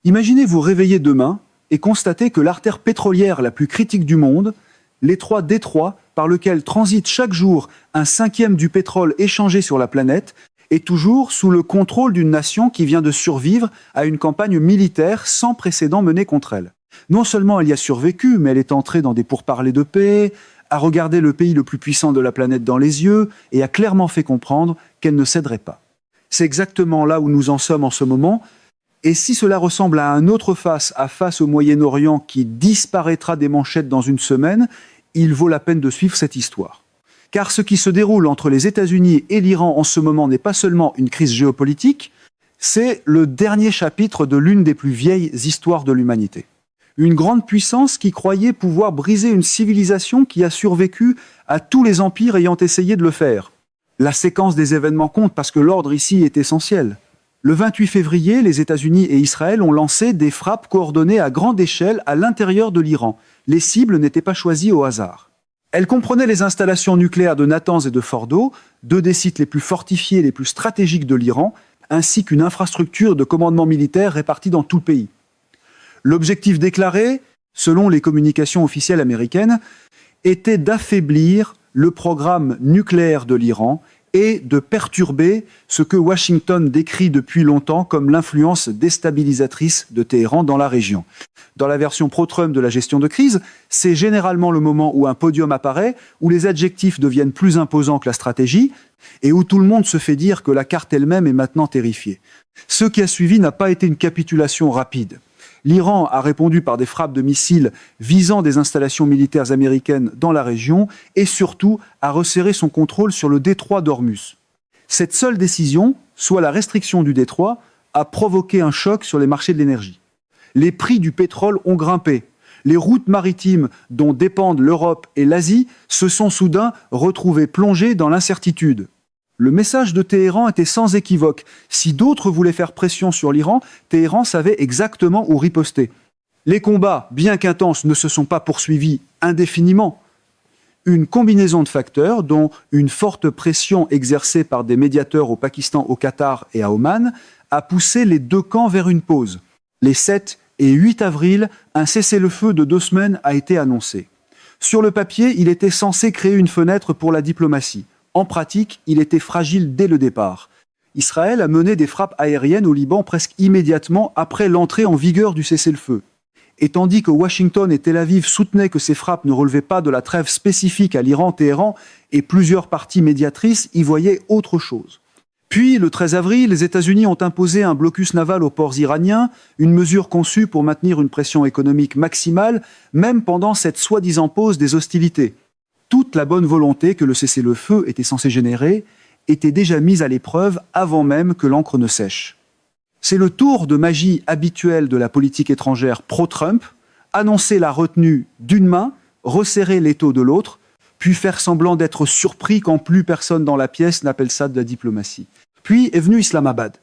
Imaginez vous réveiller demain et constater que l'artère pétrolière la plus critique du monde, l'étroit détroit par lequel transite chaque jour un cinquième du pétrole échangé sur la planète, est toujours sous le contrôle d'une nation qui vient de survivre à une campagne militaire sans précédent menée contre elle. Non seulement elle y a survécu, mais elle est entrée dans des pourparlers de paix, a regardé le pays le plus puissant de la planète dans les yeux et a clairement fait comprendre qu'elle ne céderait pas. C'est exactement là où nous en sommes en ce moment. Et si cela ressemble à un autre face à face au Moyen-Orient qui disparaîtra des manchettes dans une semaine, il vaut la peine de suivre cette histoire. Car ce qui se déroule entre les États-Unis et l'Iran en ce moment n'est pas seulement une crise géopolitique, c'est le dernier chapitre de l'une des plus vieilles histoires de l'humanité. Une grande puissance qui croyait pouvoir briser une civilisation qui a survécu à tous les empires ayant essayé de le faire. La séquence des événements compte parce que l'ordre ici est essentiel. Le 28 février, les États-Unis et Israël ont lancé des frappes coordonnées à grande échelle à l'intérieur de l'Iran. Les cibles n'étaient pas choisies au hasard. Elles comprenaient les installations nucléaires de Natanz et de Fordo, deux des sites les plus fortifiés et les plus stratégiques de l'Iran, ainsi qu'une infrastructure de commandement militaire répartie dans tout le pays. L'objectif déclaré, selon les communications officielles américaines, était d'affaiblir le programme nucléaire de l'Iran et de perturber ce que Washington décrit depuis longtemps comme l'influence déstabilisatrice de Téhéran dans la région. Dans la version pro-Trump de la gestion de crise, c'est généralement le moment où un podium apparaît, où les adjectifs deviennent plus imposants que la stratégie, et où tout le monde se fait dire que la carte elle-même est maintenant terrifiée. Ce qui a suivi n'a pas été une capitulation rapide. L'Iran a répondu par des frappes de missiles visant des installations militaires américaines dans la région et surtout a resserré son contrôle sur le détroit d'Ormuz. Cette seule décision, soit la restriction du détroit, a provoqué un choc sur les marchés de l'énergie. Les prix du pétrole ont grimpé. Les routes maritimes dont dépendent l'Europe et l'Asie se sont soudain retrouvées plongées dans l'incertitude. Le message de Téhéran était sans équivoque. Si d'autres voulaient faire pression sur l'Iran, Téhéran savait exactement où riposter. Les combats, bien qu'intenses, ne se sont pas poursuivis indéfiniment. Une combinaison de facteurs, dont une forte pression exercée par des médiateurs au Pakistan, au Qatar et à Oman, a poussé les deux camps vers une pause. Les 7 et 8 avril, un cessez-le-feu de 2 semaines a été annoncé. Sur le papier, il était censé créer une fenêtre pour la diplomatie. En pratique, il était fragile dès le départ. Israël a mené des frappes aériennes au Liban presque immédiatement après l'entrée en vigueur du cessez-le-feu. Et tandis que Washington et Tel Aviv soutenaient que ces frappes ne relevaient pas de la trêve spécifique à l'Iran, Téhéran et plusieurs parties médiatrices y voyaient autre chose. Puis, le 13 avril, les États-Unis ont imposé un blocus naval aux ports iraniens, une mesure conçue pour maintenir une pression économique maximale, même pendant cette soi-disant pause des hostilités. Toute la bonne volonté que le cessez-le-feu était censé générer était déjà mise à l'épreuve avant même que l'encre ne sèche. C'est le tour de magie habituel de la politique étrangère pro-Trump, annoncer la retenue d'une main, resserrer l'étau de l'autre, puis faire semblant d'être surpris quand plus personne dans la pièce n'appelle ça de la diplomatie. Puis est venu Islamabad.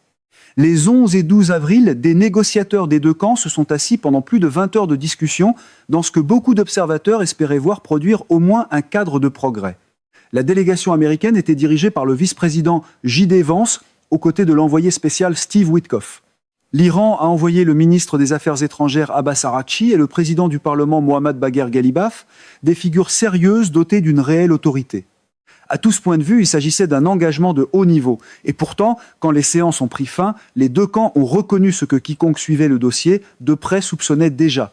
Les 11 et 12 avril, des négociateurs des deux camps se sont assis pendant plus de 20 heures de discussion dans ce que beaucoup d'observateurs espéraient voir produire au moins un cadre de progrès. La délégation américaine était dirigée par le vice-président J.D. Vance, aux côtés de l'envoyé spécial Steve Witkoff. L'Iran a envoyé le ministre des Affaires étrangères Abbas Araghchi et le président du Parlement Mohammad Bagher Ghalibaf, des figures sérieuses dotées d'une réelle autorité. À tout ce point de vue, il s'agissait d'un engagement de haut niveau. Et pourtant, quand les séances ont pris fin, les deux camps ont reconnu ce que quiconque suivait le dossier de près soupçonnait déjà.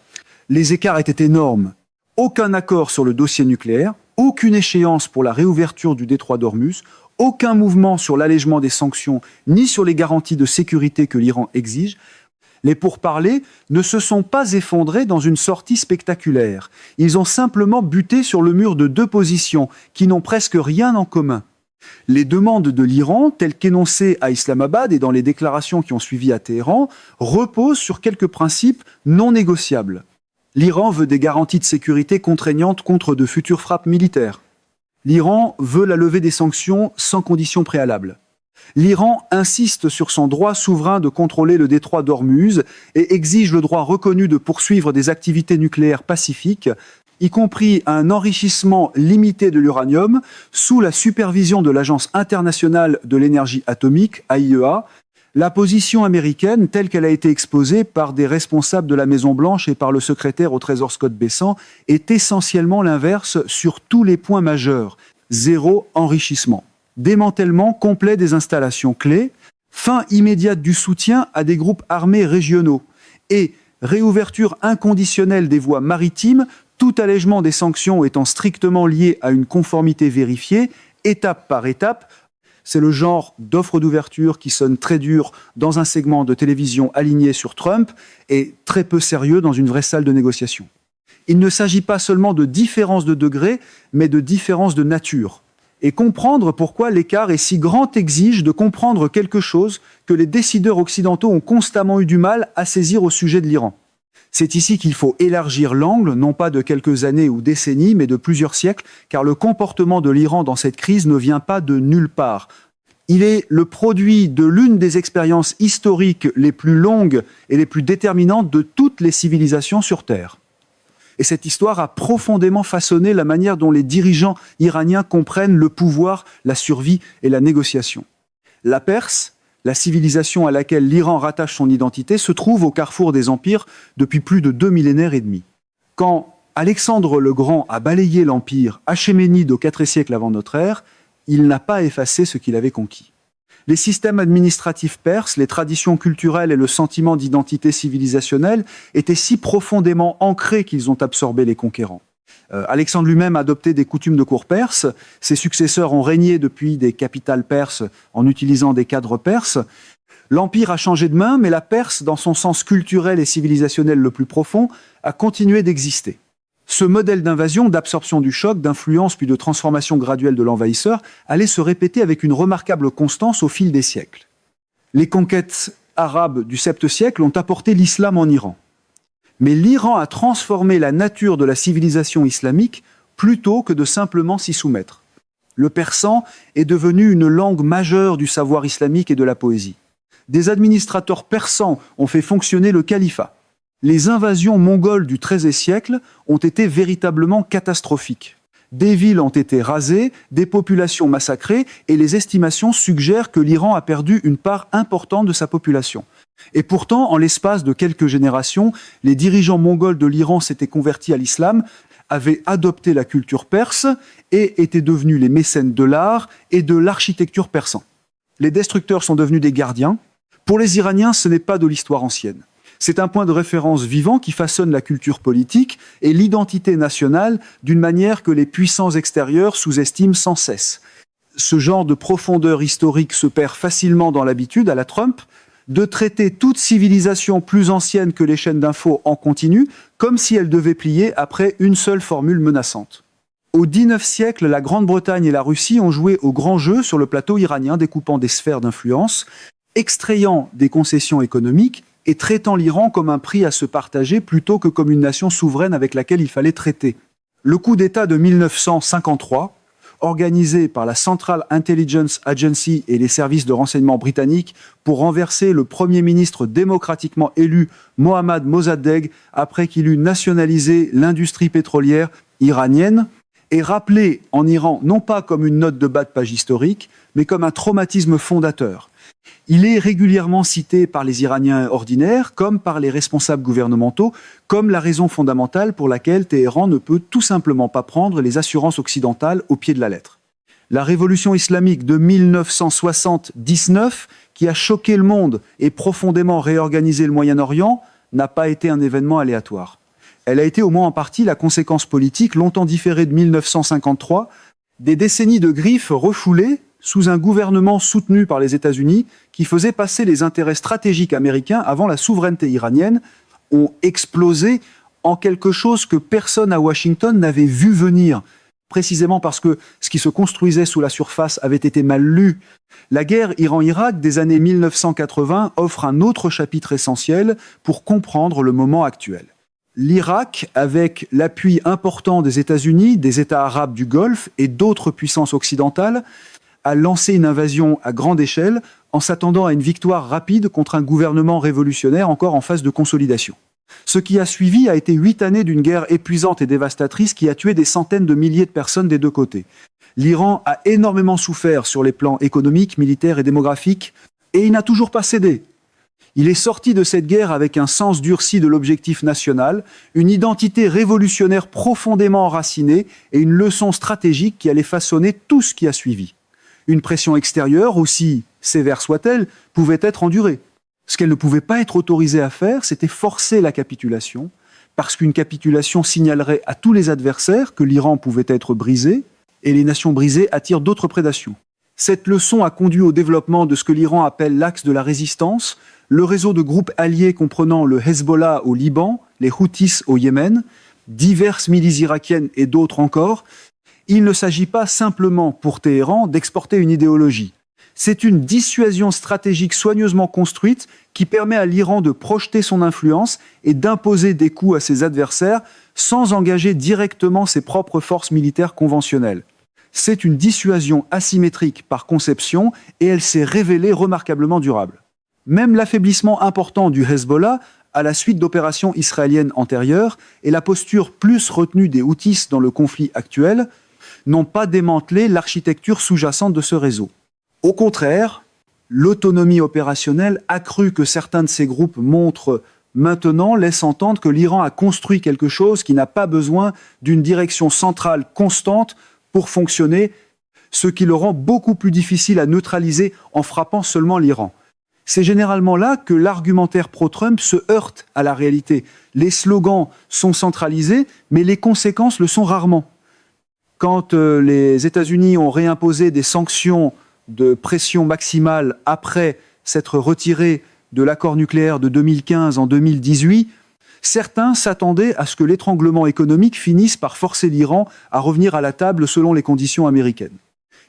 Les écarts étaient énormes. Aucun accord sur le dossier nucléaire, aucune échéance pour la réouverture du détroit d'Ormuz, aucun mouvement sur l'allègement des sanctions, ni sur les garanties de sécurité que l'Iran exige. Les pourparlers ne se sont pas effondrés dans une sortie spectaculaire. Ils ont simplement buté sur le mur de deux positions qui n'ont presque rien en commun. Les demandes de l'Iran, telles qu'énoncées à Islamabad et dans les déclarations qui ont suivi à Téhéran, reposent sur quelques principes non négociables. L'Iran veut des garanties de sécurité contraignantes contre de futures frappes militaires. L'Iran veut la levée des sanctions sans conditions préalables. L'Iran insiste sur son droit souverain de contrôler le détroit d'Ormuz et exige le droit reconnu de poursuivre des activités nucléaires pacifiques, y compris un enrichissement limité de l'uranium sous la supervision de l'Agence internationale de l'énergie atomique, AIEA, La position américaine, telle qu'elle a été exposée par des responsables de la Maison-Blanche et par le secrétaire au Trésor Scott Bessent, est essentiellement l'inverse sur tous les points majeurs. Zéro enrichissement. Démantèlement complet des installations clés, fin immédiate du soutien à des groupes armés régionaux et réouverture inconditionnelle des voies maritimes, tout allègement des sanctions étant strictement lié à une conformité vérifiée, étape par étape. C'est le genre d'offre d'ouverture qui sonne très dur dans un segment de télévision aligné sur Trump et très peu sérieux dans une vraie salle de négociation. Il ne s'agit pas seulement de différence de degré, mais de différence de nature. Et comprendre pourquoi l'écart est si grand exige de comprendre quelque chose que les décideurs occidentaux ont constamment eu du mal à saisir au sujet de l'Iran. C'est ici qu'il faut élargir l'angle, non pas de quelques années ou décennies, mais de plusieurs siècles, car le comportement de l'Iran dans cette crise ne vient pas de nulle part. Il est le produit de l'une des expériences historiques les plus longues et les plus déterminantes de toutes les civilisations sur Terre. Et cette histoire a profondément façonné la manière dont les dirigeants iraniens comprennent le pouvoir, la survie et la négociation. La Perse, la civilisation à laquelle l'Iran rattache son identité, se trouve au carrefour des empires depuis plus de 2 millénaires et demi. Quand Alexandre le Grand a balayé l'empire achéménide au IVe siècle avant notre ère, il n'a pas effacé ce qu'il avait conquis. Les systèmes administratifs perses, les traditions culturelles et le sentiment d'identité civilisationnelle étaient si profondément ancrés qu'ils ont absorbé les conquérants. Alexandre lui-même a adopté des coutumes de cour perse. Ses successeurs ont régné depuis des capitales perses en utilisant des cadres perses. L'empire a changé de main, mais la Perse, dans son sens culturel et civilisationnel le plus profond, a continué d'exister. Ce modèle d'invasion, d'absorption du choc, d'influence puis de transformation graduelle de l'envahisseur allait se répéter avec une remarquable constance au fil des siècles. Les conquêtes arabes du VIIe siècle ont apporté l'islam en Iran. Mais l'Iran a transformé la nature de la civilisation islamique plutôt que de simplement s'y soumettre. Le persan est devenu une langue majeure du savoir islamique et de la poésie. Des administrateurs persans ont fait fonctionner le califat. Les invasions mongoles du XIIIe siècle ont été véritablement catastrophiques. Des villes ont été rasées, des populations massacrées, et les estimations suggèrent que l'Iran a perdu une part importante de sa population. Et pourtant, en l'espace de quelques générations, les dirigeants mongols de l'Iran s'étaient convertis à l'islam, avaient adopté la culture perse et étaient devenus les mécènes de l'art et de l'architecture persan. Les destructeurs sont devenus des gardiens. Pour les Iraniens, ce n'est pas de l'histoire ancienne. C'est un point de référence vivant qui façonne la culture politique et l'identité nationale d'une manière que les puissants extérieurs sous-estiment sans cesse. Ce genre de profondeur historique se perd facilement dans l'habitude, à la Trump, de traiter toute civilisation plus ancienne que les chaînes d'infos en continu, comme si elle devait plier après une seule formule menaçante. Au XIXe siècle, la Grande-Bretagne et la Russie ont joué au grand jeu sur le plateau iranien, découpant des sphères d'influence, extrayant des concessions économiques et traitant l'Iran comme un prix à se partager plutôt que comme une nation souveraine avec laquelle il fallait traiter. Le coup d'État de 1953, organisé par la Central Intelligence Agency et les services de renseignement britanniques pour renverser le Premier ministre démocratiquement élu Mohammad Mossadegh après qu'il eut nationalisé l'industrie pétrolière iranienne, est rappelé en Iran non pas comme une note de bas de page historique, mais comme un traumatisme fondateur. Il est régulièrement cité par les Iraniens ordinaires, comme par les responsables gouvernementaux, comme la raison fondamentale pour laquelle Téhéran ne peut tout simplement pas prendre les assurances occidentales au pied de la lettre. La révolution islamique de 1979, qui a choqué le monde et profondément réorganisé le Moyen-Orient, n'a pas été un événement aléatoire. Elle a été au moins en partie la conséquence politique, longtemps différée de 1953, des décennies de griffes refoulées sous un gouvernement soutenu par les États-Unis qui faisait passer les intérêts stratégiques américains avant la souveraineté iranienne, ont explosé en quelque chose que personne à Washington n'avait vu venir, précisément parce que ce qui se construisait sous la surface avait été mal lu. La guerre Iran-Irak des années 1980 offre un autre chapitre essentiel pour comprendre le moment actuel. L'Irak, avec l'appui important des États-Unis, des États arabes du Golfe et d'autres puissances occidentales, a lancé une invasion à grande échelle en s'attendant à une victoire rapide contre un gouvernement révolutionnaire encore en phase de consolidation. Ce qui a suivi a été 8 années d'une guerre épuisante et dévastatrice qui a tué des centaines de milliers de personnes des deux côtés. L'Iran a énormément souffert sur les plans économiques, militaires et démographiques, Et il n'a toujours pas cédé. Il est sorti de cette guerre avec un sens durci de l'objectif national, une identité révolutionnaire profondément enracinée et une leçon stratégique qui allait façonner tout ce qui a suivi. Une pression extérieure, aussi sévère soit-elle, pouvait être endurée. Ce qu'elle ne pouvait pas être autorisée à faire, c'était forcer la capitulation, parce qu'une capitulation signalerait à tous les adversaires que l'Iran pouvait être brisé, et les nations brisées attirent d'autres prédations. Cette leçon a conduit au développement de ce que l'Iran appelle l'axe de la résistance, le réseau de groupes alliés comprenant le Hezbollah au Liban, les Houthis au Yémen, diverses milices irakiennes et d'autres encore. Il ne s'agit pas simplement pour Téhéran d'exporter une idéologie. C'est une dissuasion stratégique soigneusement construite qui permet à l'Iran de projeter son influence et d'imposer des coups à ses adversaires sans engager directement ses propres forces militaires conventionnelles. C'est une dissuasion asymétrique par conception et elle s'est révélée remarquablement durable. Même l'affaiblissement important du Hezbollah, à la suite d'opérations israéliennes antérieures, et la posture plus retenue des Houthis dans le conflit actuel, n'ont pas démantelé l'architecture sous-jacente de ce réseau. Au contraire, l'autonomie opérationnelle accrue que certains de ces groupes montrent maintenant laisse entendre que l'Iran a construit quelque chose qui n'a pas besoin d'une direction centrale constante pour fonctionner, ce qui le rend beaucoup plus difficile à neutraliser en frappant seulement l'Iran. C'est généralement là que l'argumentaire pro-Trump se heurte à la réalité. Les slogans sont centralisés, mais les conséquences le sont rarement. Quand les États-Unis ont réimposé des sanctions de pression maximale après s'être retirés de l'accord nucléaire de 2015 en 2018, certains s'attendaient à ce que l'étranglement économique finisse par forcer l'Iran à revenir à la table selon les conditions américaines.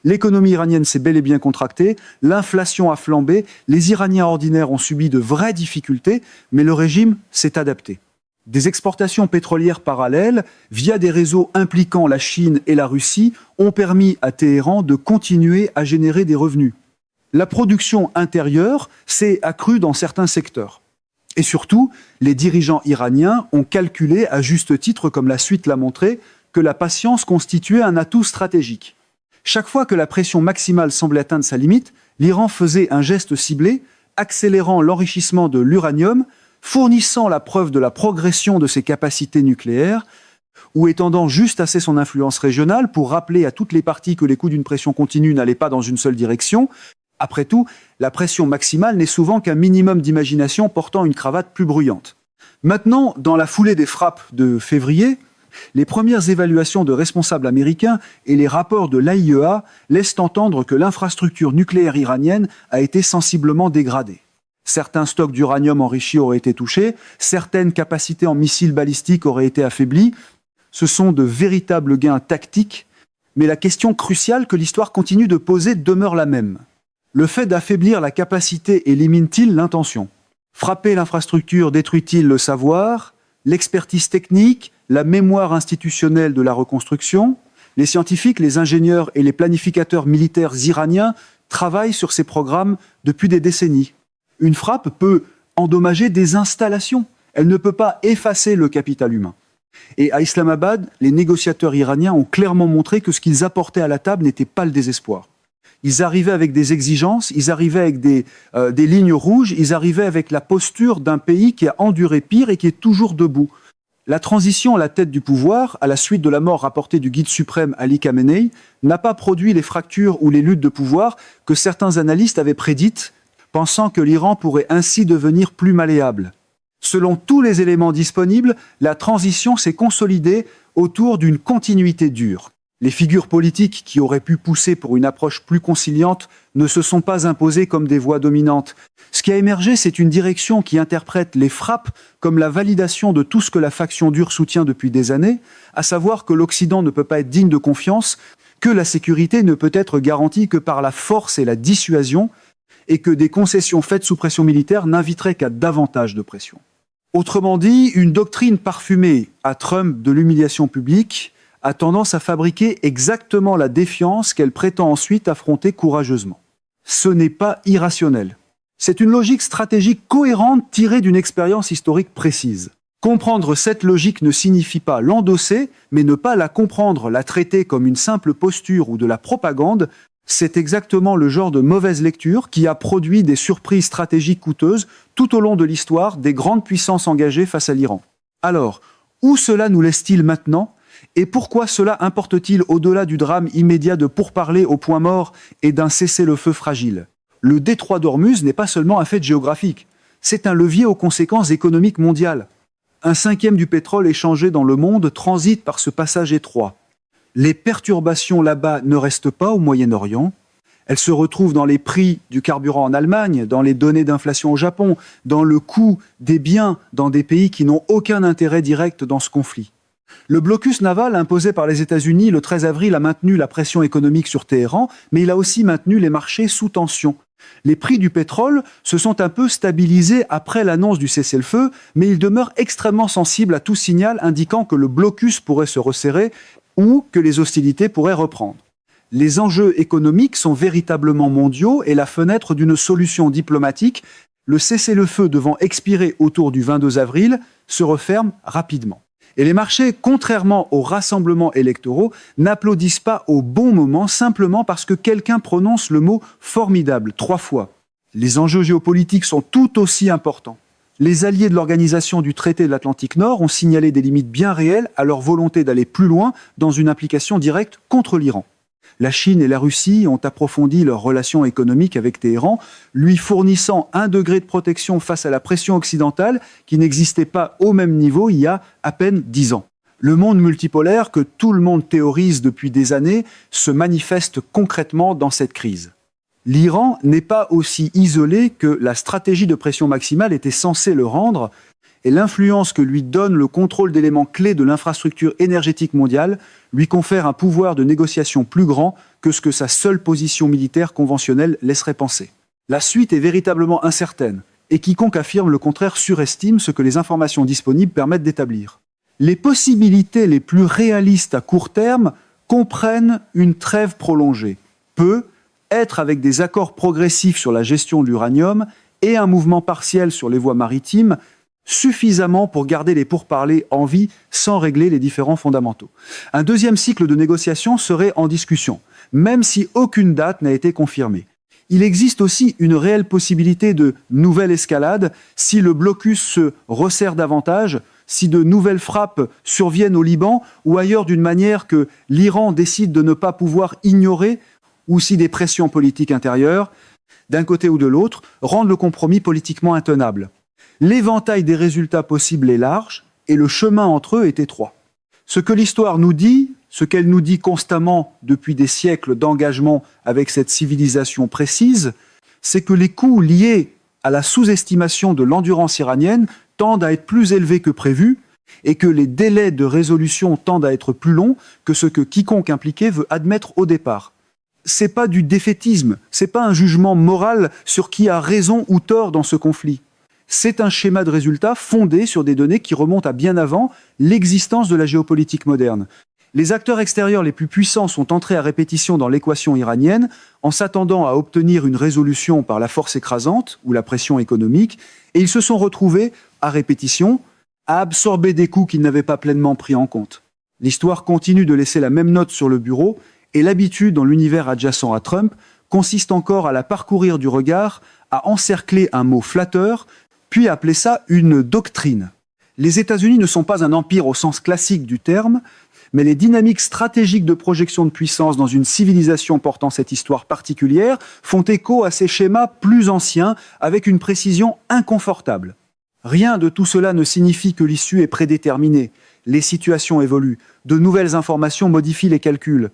L'économie iranienne s'est bel et bien contractée, l'inflation a flambé, les Iraniens ordinaires ont subi de vraies difficultés, mais le régime s'est adapté. Des exportations pétrolières parallèles, via des réseaux impliquant la Chine et la Russie, ont permis à Téhéran de continuer à générer des revenus. La production intérieure s'est accrue dans certains secteurs. Et surtout, les dirigeants iraniens ont calculé, à juste titre, comme la suite l'a montré, que la patience constituait un atout stratégique. Chaque fois que la pression maximale semblait atteindre sa limite, l'Iran faisait un geste ciblé, accélérant l'enrichissement de l'uranium, fournissant la preuve de la progression de ses capacités nucléaires, ou étendant juste assez son influence régionale pour rappeler à toutes les parties que les coups d'une pression continue n'allaient pas dans une seule direction. Après tout, la pression maximale n'est souvent qu'un minimum d'imagination portant une cravate plus bruyante. Maintenant, dans la foulée des frappes de février, les premières évaluations de responsables américains et les rapports de l'AIEA laissent entendre que l'infrastructure nucléaire iranienne a été sensiblement dégradée. Certains stocks d'uranium enrichi auraient été touchés, certaines capacités en missiles balistiques auraient été affaiblies. Ce sont de véritables gains tactiques, mais la question cruciale que l'histoire continue de poser demeure la même. Le fait d'affaiblir la capacité élimine-t-il l'intention ? Frapper l'infrastructure détruit-il le savoir, l'expertise technique, la mémoire institutionnelle de la reconstruction ? Les scientifiques, les ingénieurs et les planificateurs militaires iraniens travaillent sur ces programmes depuis des décennies. Une frappe peut endommager des installations. Elle ne peut pas effacer le capital humain. Et à Islamabad, les négociateurs iraniens ont clairement montré que ce qu'ils apportaient à la table n'était pas le désespoir. Ils arrivaient avec des exigences, ils arrivaient avec des lignes rouges, ils arrivaient avec la posture d'un pays qui a enduré pire et qui est toujours debout. La transition à la tête du pouvoir, à la suite de la mort rapportée du guide suprême Ali Khamenei, n'a pas produit les fractures ou les luttes de pouvoir que certains analystes avaient prédites, pensant que l'Iran pourrait ainsi devenir plus malléable. Selon tous les éléments disponibles, la transition s'est consolidée autour d'une continuité dure. Les figures politiques qui auraient pu pousser pour une approche plus conciliante ne se sont pas imposées comme des voix dominantes. Ce qui a émergé, c'est une direction qui interprète les frappes comme la validation de tout ce que la faction dure soutient depuis des années, à savoir que l'Occident ne peut pas être digne de confiance, que la sécurité ne peut être garantie que par la force et la dissuasion, et que des concessions faites sous pression militaire n'inviteraient qu'à davantage de pression. Autrement dit, une doctrine parfumée à Trump de l'humiliation publique a tendance à fabriquer exactement la défiance qu'elle prétend ensuite affronter courageusement. Ce n'est pas irrationnel. C'est une logique stratégique cohérente tirée d'une expérience historique précise. Comprendre cette logique ne signifie pas l'endosser, mais ne pas la comprendre, la traiter comme une simple posture ou de la propagande, C'est exactement le genre de mauvaise lecture qui a produit des surprises stratégiques coûteuses tout au long de l'histoire des grandes puissances engagées face à l'Iran. Alors, où cela nous laisse-t-il maintenant ? Et pourquoi cela importe-t-il au-delà du drame immédiat de pourparlers au point mort et d'un cessez-le-feu fragile ? Le détroit d'Ormuz n'est pas seulement un fait géographique, c'est un levier aux conséquences économiques mondiales. 1/5 du pétrole échangé dans le monde transite par ce passage étroit. Les perturbations là-bas ne restent pas au Moyen-Orient. Elles se retrouvent dans les prix du carburant en Allemagne, dans les données d'inflation au Japon, dans le coût des biens dans des pays qui n'ont aucun intérêt direct dans ce conflit. Le blocus naval imposé par les États-Unis le 13 avril a maintenu la pression économique sur Téhéran, mais il a aussi maintenu les marchés sous tension. Les prix du pétrole se sont un peu stabilisés après l'annonce du cessez-le-feu, mais ils demeurent extrêmement sensibles à tout signal indiquant que le blocus pourrait se resserrer ou que les hostilités pourraient reprendre. Les enjeux économiques sont véritablement mondiaux et la fenêtre d'une solution diplomatique, le cessez-le-feu devant expirer autour du 22 avril, se referme rapidement. Et les marchés, contrairement aux rassemblements électoraux, n'applaudissent pas au bon moment simplement parce que quelqu'un prononce le mot « formidable » 3 fois. Les enjeux géopolitiques sont tout aussi importants. Les alliés de l'Organisation du Traité de l'Atlantique Nord ont signalé des limites bien réelles à leur volonté d'aller plus loin dans une implication directe contre l'Iran. La Chine et la Russie ont approfondi leurs relations économiques avec Téhéran, lui fournissant 1 degré de protection face à la pression occidentale qui n'existait pas au même niveau il y a à peine 10 ans. Le monde multipolaire que tout le monde théorise depuis des années se manifeste concrètement dans cette crise. L'Iran n'est pas aussi isolé que la stratégie de pression maximale était censée le rendre, et l'influence que lui donne le contrôle d'éléments clés de l'infrastructure énergétique mondiale lui confère un pouvoir de négociation plus grand que ce que sa seule position militaire conventionnelle laisserait penser. La suite est véritablement incertaine, et quiconque affirme le contraire surestime ce que les informations disponibles permettent d'établir. Les possibilités les plus réalistes à court terme comprennent une trêve prolongée, peut être avec des accords progressifs sur la gestion de l'uranium et un mouvement partiel sur les voies maritimes, suffisamment pour garder les pourparlers en vie sans régler les différends fondamentaux. Un deuxième cycle de négociations serait en discussion, même si aucune date n'a été confirmée. Il existe aussi une réelle possibilité de nouvelle escalade si le blocus se resserre davantage, si de nouvelles frappes surviennent au Liban ou ailleurs d'une manière que l'Iran décide de ne pas pouvoir ignorer, ou si des pressions politiques intérieures, d'un côté ou de l'autre, rendent le compromis politiquement intenable. L'éventail des résultats possibles est large et le chemin entre eux est étroit. Ce que l'histoire nous dit, ce qu'elle nous dit constamment depuis des siècles d'engagement avec cette civilisation précise, c'est que les coûts liés à la sous-estimation de l'endurance iranienne tendent à être plus élevés que prévu et que les délais de résolution tendent à être plus longs que ce que quiconque impliqué veut admettre au départ. C'est pas du défaitisme, c'est pas un jugement moral sur qui a raison ou tort dans ce conflit. C'est un schéma de résultats fondé sur des données qui remontent à bien avant l'existence de la géopolitique moderne. Les acteurs extérieurs les plus puissants sont entrés à répétition dans l'équation iranienne en s'attendant à obtenir une résolution par la force écrasante ou la pression économique, et ils se sont retrouvés, à répétition, à absorber des coûts qu'ils n'avaient pas pleinement pris en compte. L'histoire continue de laisser la même note sur le bureau, et l'habitude dans l'univers adjacent à Trump consiste encore à la parcourir du regard, à encercler un mot flatteur, puis à appeler ça une doctrine. Les États-Unis ne sont pas un empire au sens classique du terme, mais les dynamiques stratégiques de projection de puissance dans une civilisation portant cette histoire particulière font écho à ces schémas plus anciens avec une précision inconfortable. Rien de tout cela ne signifie que l'issue est prédéterminée. Les situations évoluent, de nouvelles informations modifient les calculs.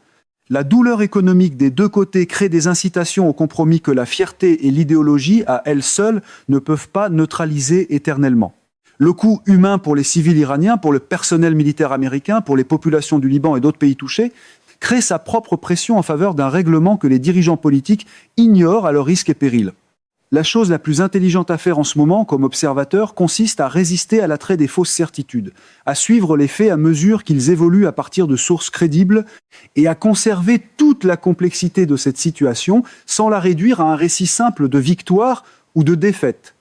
La douleur économique des deux côtés crée des incitations au compromis que la fierté et l'idéologie, à elles seules, ne peuvent pas neutraliser éternellement. Le coût humain pour les civils iraniens, pour le personnel militaire américain, pour les populations du Liban et d'autres pays touchés, crée sa propre pression en faveur d'un règlement que les dirigeants politiques ignorent à leur risque et péril. La chose la plus intelligente à faire en ce moment, comme observateur, consiste à résister à l'attrait des fausses certitudes, à suivre les faits à mesure qu'ils évoluent à partir de sources crédibles et à conserver toute la complexité de cette situation sans la réduire à un récit simple de victoire ou de défaite.